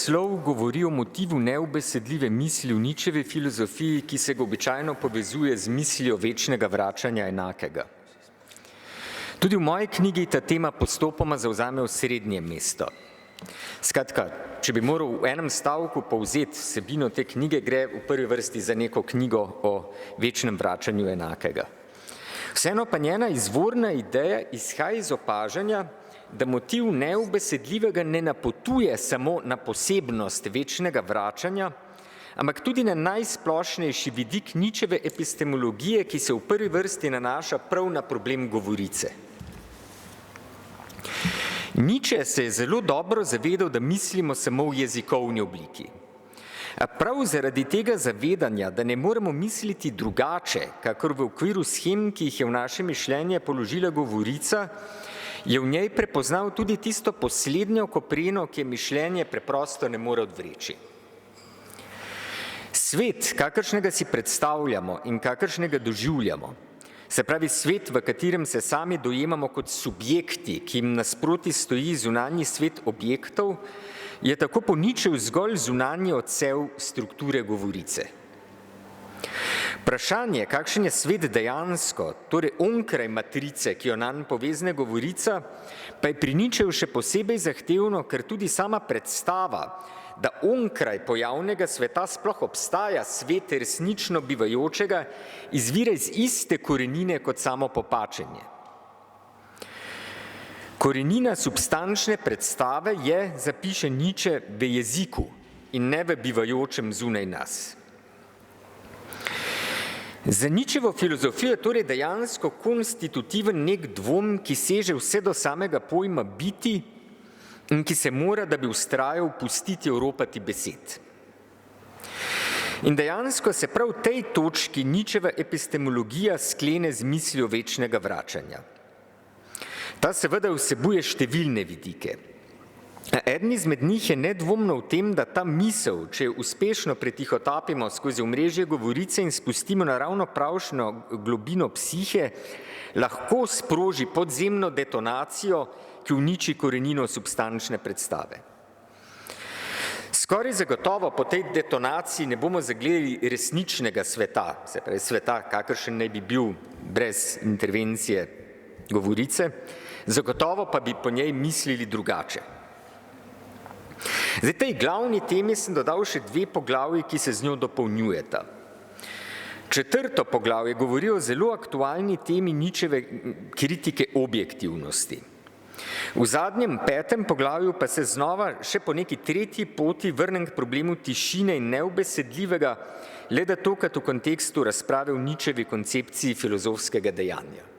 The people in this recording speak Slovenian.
naslov govori o motivu neubesedljive misli v Nietzschevi filozofiji, ki se ga običajno povezuje z mislijo večnega vračanja enakega. Tudi v moji knjigi ta tema postopoma zavzame osrednje mesto. Skratka, če bi moral v enem stavku povzeti vsebino te knjige, gre v prvi vrsti za neko knjigo o večnem vračanju enakega. Vseeno pa njena izvorna ideja izhaja iz opažanja, da motiv neubesedljivega ne napotuje samo na posebnost večnega vračanja, ampak tudi na najsplošnejši vidik Nietzscheve epistemologije, ki se v prvi vrsti nanaša prav na problem govorice. Nietzsche se je zelo dobro zavedal, da mislimo samo v jezikovni obliki. A prav zaradi tega zavedanja, da ne moremo misliti drugače, kakor v okviru shem, ki jih je v naše mišljenje položila govorica, je v njej prepoznal tudi tisto poslednjo kopreno, ki je mišljenje preprosto ne more odvreči. Svet, kakršnega si predstavljamo in kakršnega doživljamo, se pravi svet, v katerem se sami dojemamo kot subjekti, ki jim nasproti stoji zunanji svet objektov, je tako po Nietzscheju zgolj zunanji odsev strukture govorice. Vprašanje, kakšen je svet dejansko, torej onkraj matrice, ki jo nanj povezne govorica, pa je pri Nietzscheju še posebej zahtevno, ker tudi sama predstava, da onkraj pojavnega sveta sploh obstaja svet resnično bivajočega, izvira iz iste korenine kot samo popačenje. Korenina substančne predstave je, zapiše Nietzsche, v jeziku in ne v bivajočem zunaj nas. Za Nietzschevo filozofijo je torej dejansko konstitutiven nek dvom, ki seže vse do samega pojma biti in ki se mora, da bi vztrajal, pustiti oropati besed. In dejansko se prav v tej točki Nietzscheva epistemologija sklene z mislijo večnega vračanja. Ta seveda vsebuje številne vidike. Eden izmed njih je nedvomno v tem, da ta misel, če jo uspešno pretihotapimo skozi omrežje govorice in spustimo na ravno pravšno globino psihe, lahko sproži podzemno detonacijo, ki uniči korenino substančne predstave. Skoraj zagotovo po tej detonaciji ne bomo zagledali resničnega sveta, se pravi sveta, kakršen naj bi bil brez intervencije govorice, zagotovo pa bi po njej mislili drugače. Zdaj, tej glavni temi sem dodal še dve poglavji, ki se z njo dopolnjujeta. Četrto poglavje govori o zelo aktualni temi Nietzscheve kritike objektivnosti. V zadnjem, petem poglavju pa se znova še po neki tretji poti vrnem k problemu tišine in neubesedljivega, le da tokrat v kontekstu razprave o Nietzschevi koncepciji filozofskega dejanja.